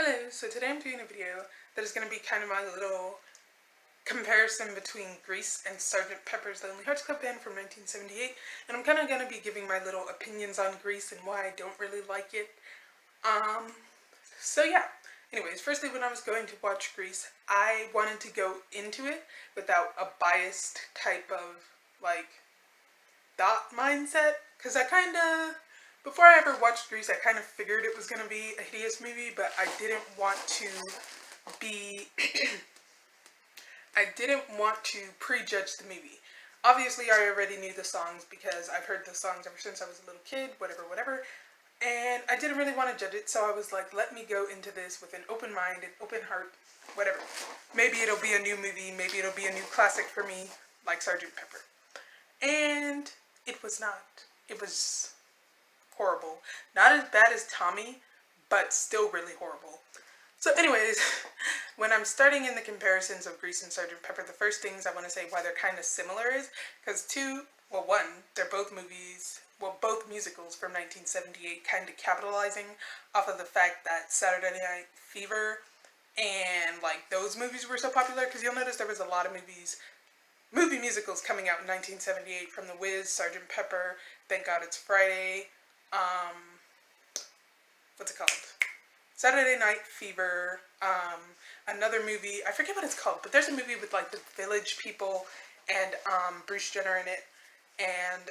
Hello, so today I'm doing a video that is going to be kind of my little comparison between Grease and Sgt. Pepper's Lonely Hearts Club Band from 1978, and I'm kind of going to be giving my little opinions on Grease and why I don't really like it. So yeah, anyways, firstly, when I was going to watch Grease, I wanted to go into it without a biased type of, thought mindset, because before I ever watched Grease, I kind of figured it was going to be a hideous movie, but I didn't want to be, I didn't want to prejudge the movie. Obviously, I already knew the songs because I've heard the songs ever since I was a little kid, whatever, and I didn't really want to judge it, so I was like, let me go into this with an open mind, an open heart, whatever. Maybe it'll be a new movie, maybe it'll be a new classic for me, like Sgt. Pepper. And it was not. It was horrible. Not as bad as Tommy, but still really horrible. So anyways, when I'm starting in the comparisons of Grease and Sgt. Pepper, the first things I want to say why they're kind of similar is because they're both musicals from 1978, kind of capitalizing off of the fact that Saturday Night Fever and those movies were so popular, because you'll notice there was a lot of movie musicals coming out in 1978 from The Wiz, Sgt. Pepper, Thank God It's Friday, what's it called? Saturday Night Fever, another movie, I forget what it's called, but there's a movie with the Village People and Bruce Jenner in it, and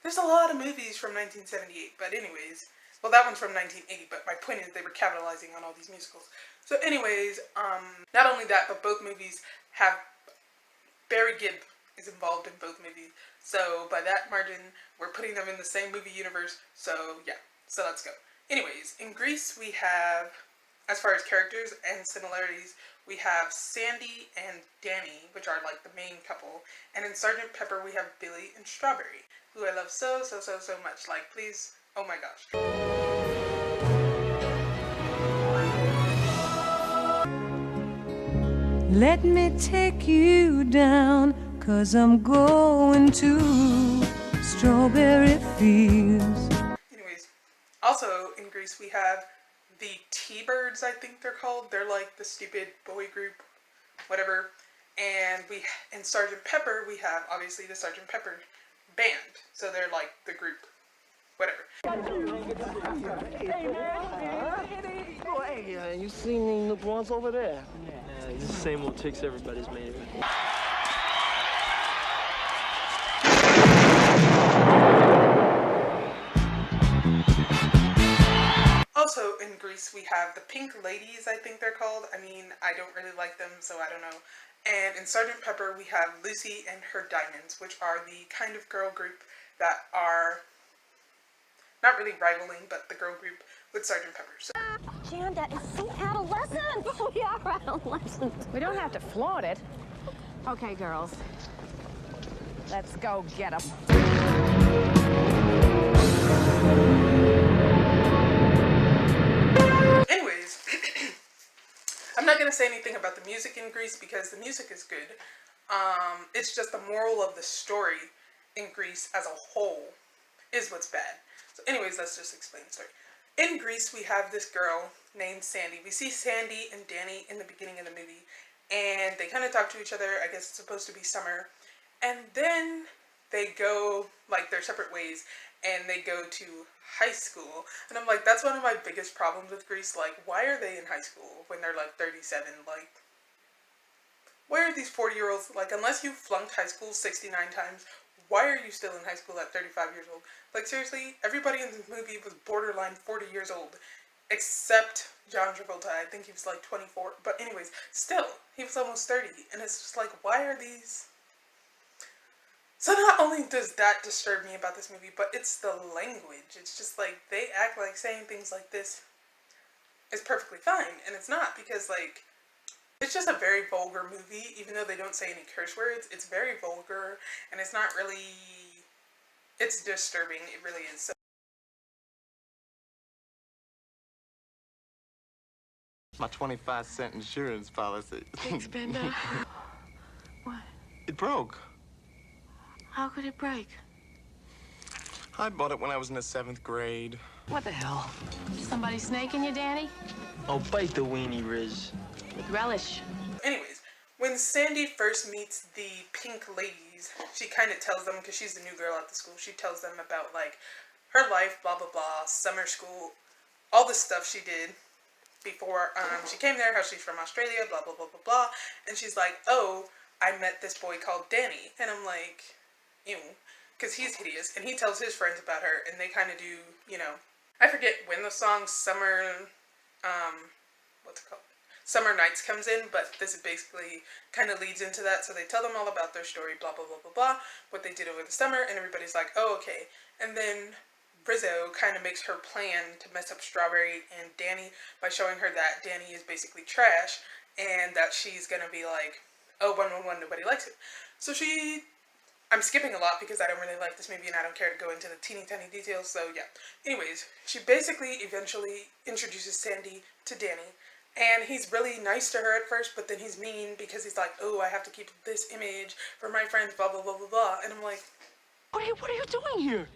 there's a lot of movies from 1978, but anyways, well, that one's from 1980, but my point is they were capitalizing on all these musicals. So anyways, not only that, but both movies have Barry Gibb is involved in both movies. So by that margin, we're putting them in the same movie universe. So yeah, so let's go. Anyways, in Grease we have, as far as characters and similarities, we have Sandy and Danny, which are the main couple. And in Sgt. Pepper we have Billy and Strawberry, who I love so much. Please, oh my gosh. Let me take you down, 'cause I'm going to strawberry fields. Anyways, also in Grease we have the T-Birds, I think they're called. They're the stupid boy group, whatever. And in Sgt. Pepper we have obviously the Sgt. Pepper band. So they're the group, whatever. Hey, you seen them little ones over there? Yeah, these are the same old chicks everybody's made. Also in Grease we have the Pink Ladies, I think they're called. I mean, I don't really like them, so I don't know. And in Sgt. Pepper we have Lucy and her Diamonds, which are the kind of girl group that are not really rivaling, but the girl group with Sgt. Pepper. So Jan, that is so adolescent. We are adolescent. We don't have to flaunt it. Okay, girls. Let's go get them. anyways, I'm not going to say anything about the music in Grease because the music is good. It's just the moral of the story in Grease as a whole is what's bad. So anyways, let's just explain the story. In Grease, we have this girl named Sandy. We see Sandy and Danny in the beginning of the movie, and they kind of talk to each other. I guess it's supposed to be summer. And then they go, their separate ways, and they go to high school. And I'm like, that's one of my biggest problems with Grease. Why are they in high school when they're 37? Why are these 40-year-olds, unless you flunked high school 69 times, why are you still in high school at 35 years old? Seriously, everybody in this movie was borderline 40 years old. Except John Travolta. I think he was 24. But anyways, still, he was almost 30. And it's just why are these... So not only does that disturb me about this movie, but it's the language. It's just they act like saying things like this is perfectly fine. And it's not, because it's just a very vulgar movie, even though they don't say any curse words. It's very vulgar, and it's not really... It's disturbing, it really is. So my 25-cent insurance policy. Thanks, Brenda. What? It broke. How could it break? I bought it when I was in the 7th grade. What the hell? Somebody snaking you, Danny? Oh, bite the weenie, Riz. With relish. Anyways, when Sandy first meets the Pink Ladies, she kind of tells them, because she's the new girl at the school, she tells them about, like, her life, blah, blah, blah, summer school, all the stuff she did before she came there, how she's from Australia, blah, blah, blah, blah, blah. And she's like, oh, I met this boy called Danny. And I'm like, ew, because he's hideous. And he tells his friends about her, and they kind of do, you know, I forget when the song Summer, what's it called? Summer Nights comes in, but this is basically kind of leads into that. So they tell them all about their story, blah, blah, blah, blah, blah, what they did over the summer, and everybody's like, oh, okay. And then Rizzo kind of makes her plan to mess up Strawberry and Danny by showing her that Danny is basically trash, and that she's gonna be like, oh, 111, nobody likes it. So I'm skipping a lot because I don't really like this movie and I don't care to go into the teeny tiny details, so yeah. Anyways, she basically eventually introduces Sandy to Danny, and he's really nice to her at first, but then he's mean because he's like, oh, I have to keep this image for my friends, blah, blah, blah, blah, blah. And I'm like, What are you doing here?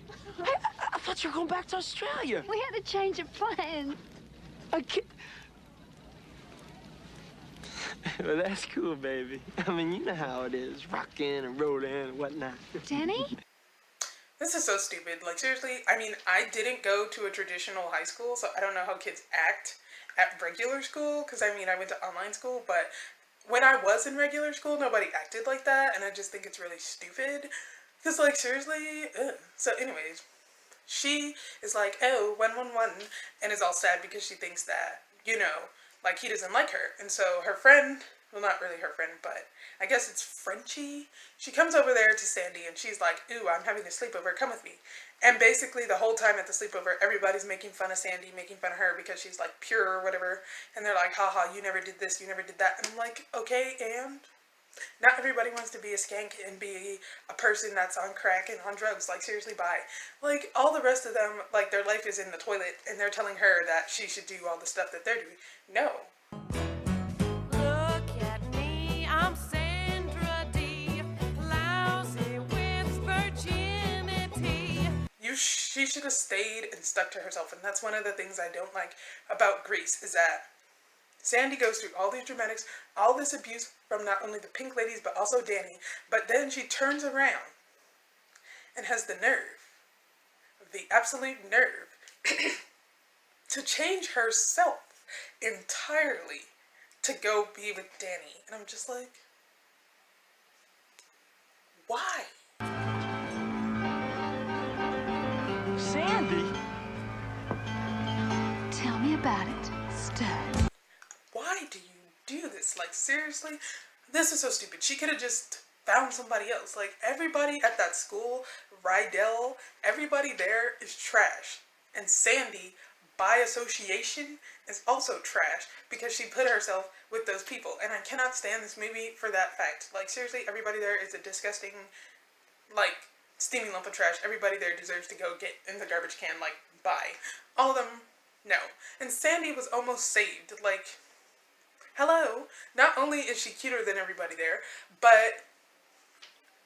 I thought you were going back to Australia. We had a change of plans. I can't... Well, that's cool, baby. I mean, you know how it is. Rockin' and rollin' and whatnot. Danny? this is so stupid. Like, seriously, I mean, I didn't go to a traditional high school, so I don't know how kids act at regular school, because, I mean, I went to online school, but when I was in regular school, nobody acted like that, and I just think it's really stupid. Because, like, seriously, ugh. So, anyways, she is like, oh, 111, and is all sad because she thinks that, you know, like, he doesn't like her. And so her friend, well, not really her friend, but I guess it's Frenchie, she comes over there to Sandy, and she's like, ooh, I'm having a sleepover, come with me. And basically, the whole time at the sleepover, everybody's making fun of Sandy, making fun of her because she's, like, pure or whatever, and they're like, haha, you never did this, you never did that. And I'm like, okay, and? Not everybody wants to be a skank and be a person that's on crack and on drugs. Like, seriously, bye. Like, all the rest of them, like, their life is in the toilet, and they're telling her that she should do all the stuff that they're doing. No. Look at me, I'm Sandra Dee, lousy with virginity. She should have stayed and stuck to herself, and that's one of the things I don't like about Grease, is that Sandy goes through all these dramatics, all this abuse from not only the Pink Ladies, but also Danny, but then she turns around and has the nerve, the absolute nerve, to change herself entirely to go be with Danny. And I'm just like, why? Sandy? Tell me about it, stud. Why do you do this? Like, seriously? This is so stupid. She could have just found somebody else. Like, everybody at that school, Rydell, everybody there is trash. And Sandy, by association, is also trash because she put herself with those people. And I cannot stand this movie for that fact. Like, seriously, everybody there is a disgusting, like, steaming lump of trash. Everybody there deserves to go get in the garbage can. Like, bye. All of them, no. And Sandy was almost saved. Like, hello, not only is she cuter than everybody there, but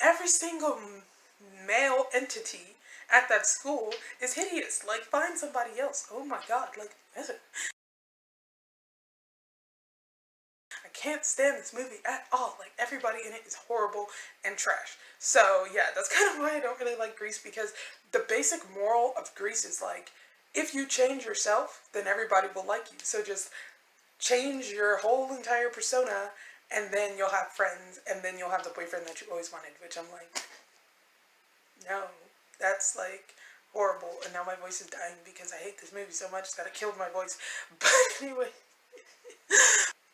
every single male entity at that school is hideous. Like, find somebody else. Oh my god, like, is it? I can't stand this movie at all. Like, everybody in it is horrible and trash. So, yeah, that's kind of why I don't really like Grease, because the basic moral of Grease is, like, if you change yourself, then everybody will like you. So just change your whole entire persona, and then you'll have friends, and then you'll have the boyfriend that you always wanted, which I'm like, no, that's, like, horrible. And now my voice is dying because I hate this movie so much that it killed my voice. But anyway.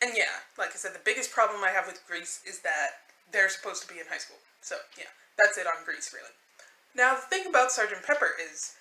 And yeah, like I said, the biggest problem I have with Grease is that they're supposed to be in high school. So, yeah, that's it on Grease, really. Now, the thing about Sgt. Pepper is,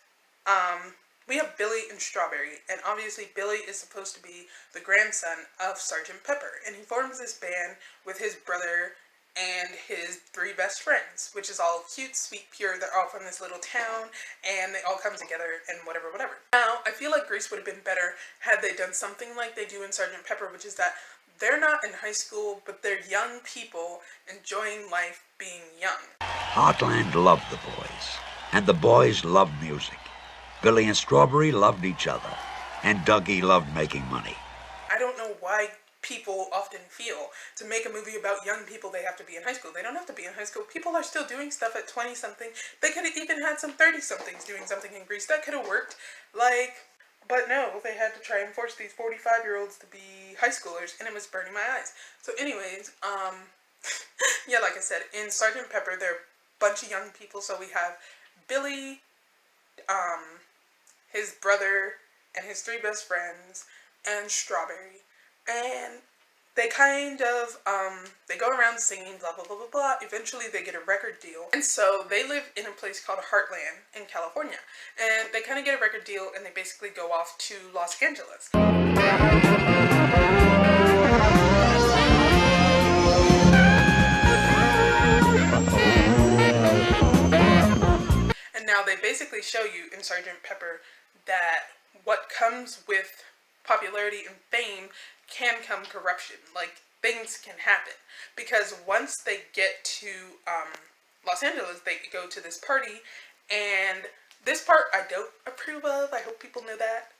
we have Billy and Strawberry, and obviously Billy is supposed to be the grandson of Sgt. Pepper, and he forms this band with his brother and his 3 best friends, which is all cute, sweet, pure. They're all from this little town, and they all come together and whatever. Now, I feel like Grease would have been better had they done something like they do in Sgt. Pepper, which is that they're not in high school, but they're young people enjoying life being young. Heartland loved the boys, and the boys loved music. Billy and Strawberry loved each other, and Dougie loved making money. I don't know why people often feel to make a movie about young people they have to be in high school. They don't have to be in high school. People are still doing stuff at 20-something. They could have even had some 30-somethings doing something in Grease. That could have worked. Like, but no, they had to try and force these 45-year-olds to be high schoolers, and it was burning my eyes. So anyways, yeah, like I said, in Sgt. Pepper, there are a bunch of young people. So we have Billy, his brother, and his 3 best friends, and Strawberry. And they kind of, they go around singing, blah, blah, blah, blah, blah. Eventually they get a record deal. And so they live in a place called Heartland in California. And they kind of get a record deal, and they basically go off to Los Angeles. And now they basically show you in Sgt. Pepper that what comes with popularity and fame can come corruption. Like, things can happen. Because once they get to Los Angeles, they go to this party, and this part I don't approve of. I hope people know that.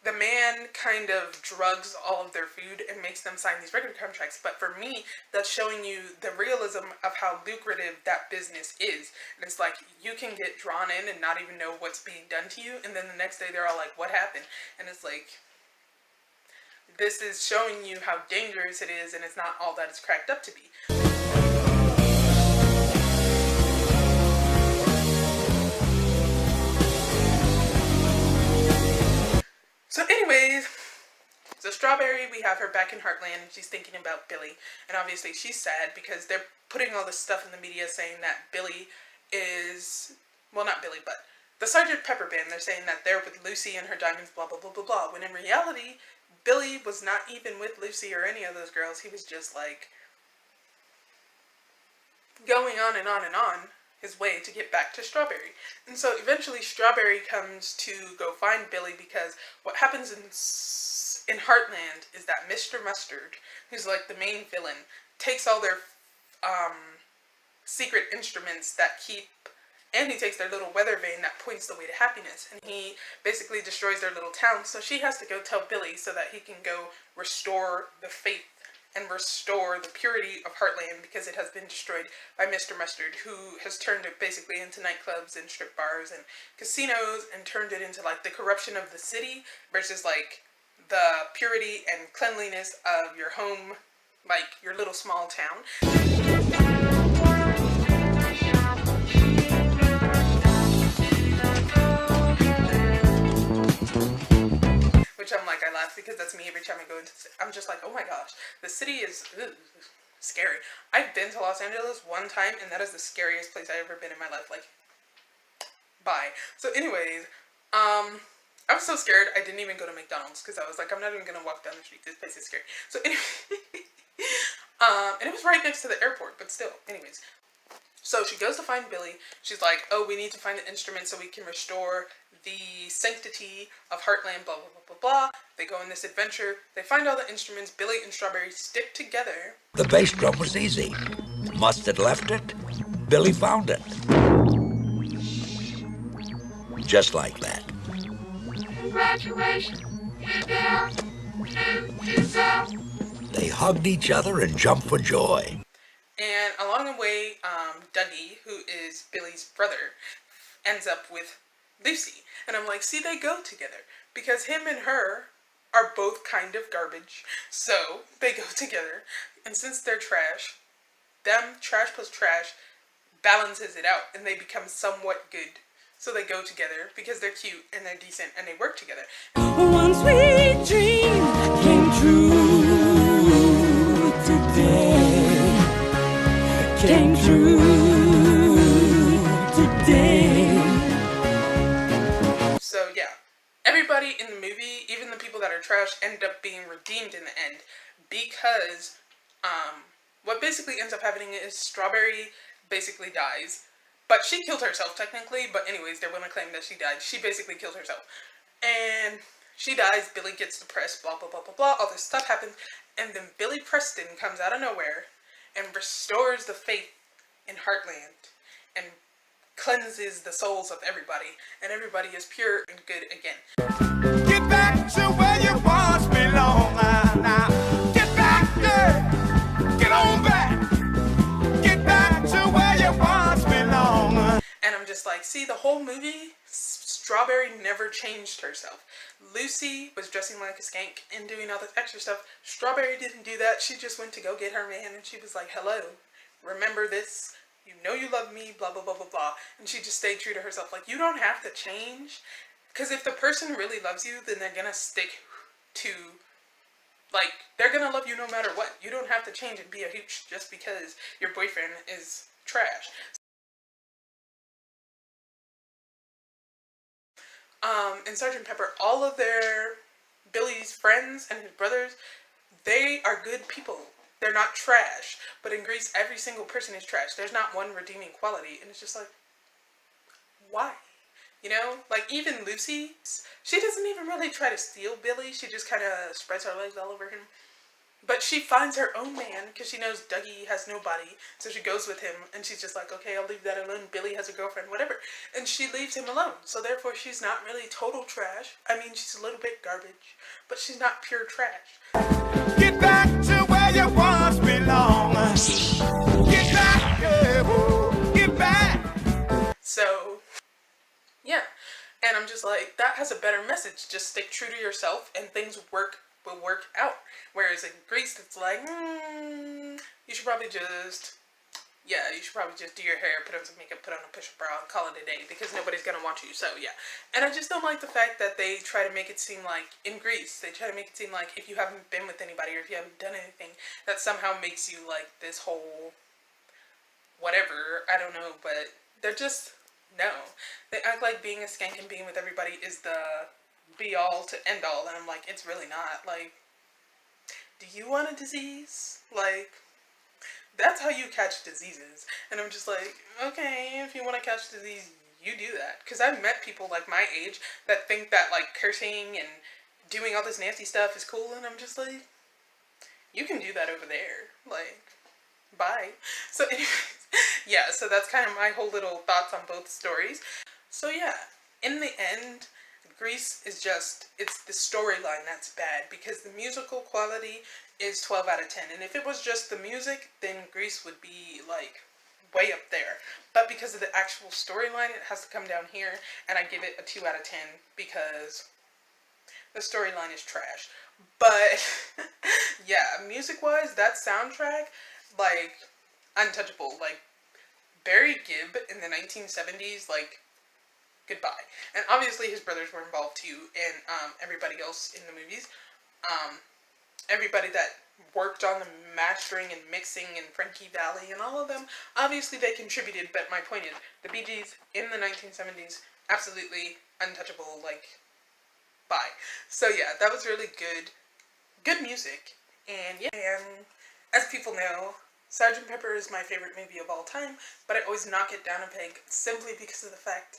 The man kind of drugs all of their food and makes them sign these record contracts. But for me, that's showing you the realism of how lucrative that business is. And it's like, you can get drawn in and not even know what's being done to you. And then the next day they're all like, what happened? And it's like, this is showing you how dangerous it is, and it's not all that it's cracked up to be. So anyways, so Strawberry, we have her back in Heartland. She's thinking about Billy, and obviously she's sad because they're putting all this stuff in the media saying that Billy is, well, not Billy, but the Sgt. Pepper band, they're saying that they're with Lucy and her diamonds, blah, blah, blah, blah, blah, when in reality, Billy was not even with Lucy or any of those girls. He was just like going on and on and on his way to get back to Strawberry. And so eventually Strawberry comes to go find Billy, because what happens in Heartland is that Mr. Mustard, who's like the main villain, takes all their secret instruments that keep, and he takes their little weather vane that points the way to happiness, and he basically destroys their little town. So she has to go tell Billy so that he can go restore the faith and restore the purity of Heartland, because it has been destroyed by Mr. Mustard, who has turned it basically into nightclubs and strip bars and casinos, and turned it into like the corruption of the city versus like the purity and cleanliness of your home, like your little small town. Which I'm like, I laugh because that's me every time I go into, I'm just like, oh my gosh, the city is scary. I've been to Los Angeles one time, and that is the scariest place I've ever been in my life. Like, bye. So anyways, I was so scared I didn't even go to McDonald's, because I was like, I'm not even gonna walk down the street, this place is scary. So anyway, and it was right next to the airport, but still, anyways. So she goes to find Billy. She's like, oh, we need to find the instrument so we can restore the sanctity of Heartland, blah, blah, blah, blah, blah. They go on this adventure. They find all the instruments. Billy and Strawberry stick together. The bass drum was easy. Mustard left it. Billy found it. Just like that. Congratulations, They hugged each other and jumped for joy. And along the way, Dougie, who is Billy's brother, ends up with Lucy. And I'm like, see, they go together. Because him and her are both kind of garbage. So they go together. And since they're trash, them, trash plus trash, balances it out. And they become somewhat good. So they go together because they're cute and they're decent and they work together. One sweet dream came true today. Came true today. So yeah, everybody in the movie, even the people that are trash, end up being redeemed in the end, because what basically ends up happening is Strawberry basically dies, but she killed herself technically, but anyways, they're gonna claim that she died. She basically killed herself, and she dies. Billy gets depressed, blah blah blah blah blah, all this stuff happens, and then Billy Preston comes out of nowhere and restores the faith in Heartland and cleanses the souls of everybody, and everybody is pure and good again. Get back to where you once belong. Now, get back there. Get on back. Get back to where you once belong. And I'm just like, see, the whole movie, Strawberry never changed herself. Lucy was dressing like a skank and doing all this extra stuff. Strawberry didn't do that. She just went to go get her man, and she was like, hello, remember this? You know you love me, blah, blah, blah, blah, blah. And she just stayed true to herself. Like, you don't have to change. Because if the person really loves you, then they're gonna stick to, like, they're gonna love you no matter what. You don't have to change and be a hooch just because your boyfriend is trash. In Sgt. Pepper, all of Billy's friends and his brothers, they are good people. They're not trash. But in Grease, every single person is trash. There's not one redeeming quality. And it's just like, why? You know? Like, even Lucy, she doesn't even really try to steal Billy. She just kind of spreads her legs all over him. But she finds her own man because she knows Dougie has nobody. So she goes with him and she's just like, okay, I'll leave that alone. Billy has a girlfriend, whatever. And she leaves him alone. So therefore she's not really total trash. I mean, she's a little bit garbage, but she's not pure trash. Get back to where you once belong. Get back, yeah, woo, get back. So, yeah. And I'm just like, that has a better message. Just stick true to yourself and things will work out. Whereas in Grease, it's like, you should probably just do your hair, put on some makeup, put on a push-up bra, and call it a day, because nobody's gonna want you, so yeah. And I just don't like the fact that they try to make it seem like, in Grease, they try to make it seem like if you haven't been with anybody, or if you haven't done anything, that somehow makes you like this whole, whatever, I don't know, but they're just, no. They act like being a skank and being with everybody is the be-all to end-all, and I'm like, it's really not. Like, do you want a disease? Like, that's how you catch diseases. And I'm just like, okay, if you want to catch disease, you do that. Because I've met people like my age that think that like cursing and doing all this nasty stuff is cool, and I'm just like, you can do that over there. Like, bye. So anyways, yeah, so that's kind of my whole little thoughts on both stories. So yeah, in the end, Grease is just, it's the storyline that's bad, because the musical quality is 12 out of 10. And if it was just the music, then Grease would be like way up there. But because of the actual storyline, it has to come down here, and I give it a 2 out of 10 because the storyline is trash. But yeah, music-wise, that soundtrack, like, untouchable. Like, Barry Gibb in the 1970s, like, goodbye. And obviously his brothers were involved too, and everybody else in the movies. Everybody that worked on the mastering and mixing and Frankie Valli and all of them, obviously they contributed, but my point is, the Bee Gees in the 1970s, absolutely untouchable, like, bye. So yeah, that was really good music. And yeah, and as people know, Sgt. Pepper is my favorite movie of all time, but I always knock it down a peg simply because of the fact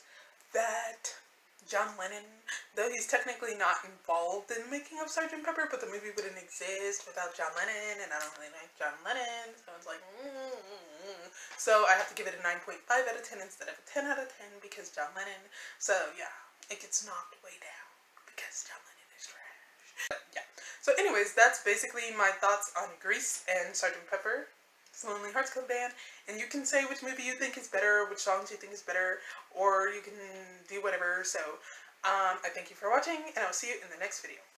that John Lennon, though he's technically not involved in the making of Sgt. Pepper, but the movie wouldn't exist without John Lennon, and I don't really like John Lennon, so I was like, So I have to give it a 9.5 out of 10 instead of a 10 out of 10 because John Lennon. So yeah, it gets knocked way down because John Lennon is trash. But yeah, so anyways, that's basically my thoughts on Grease and Sgt. Pepper. Lonely Hearts Club Band, and you can say which movie you think is better, which songs you think is better, or you can do whatever. So I thank you for watching, and I'll see you in the next video.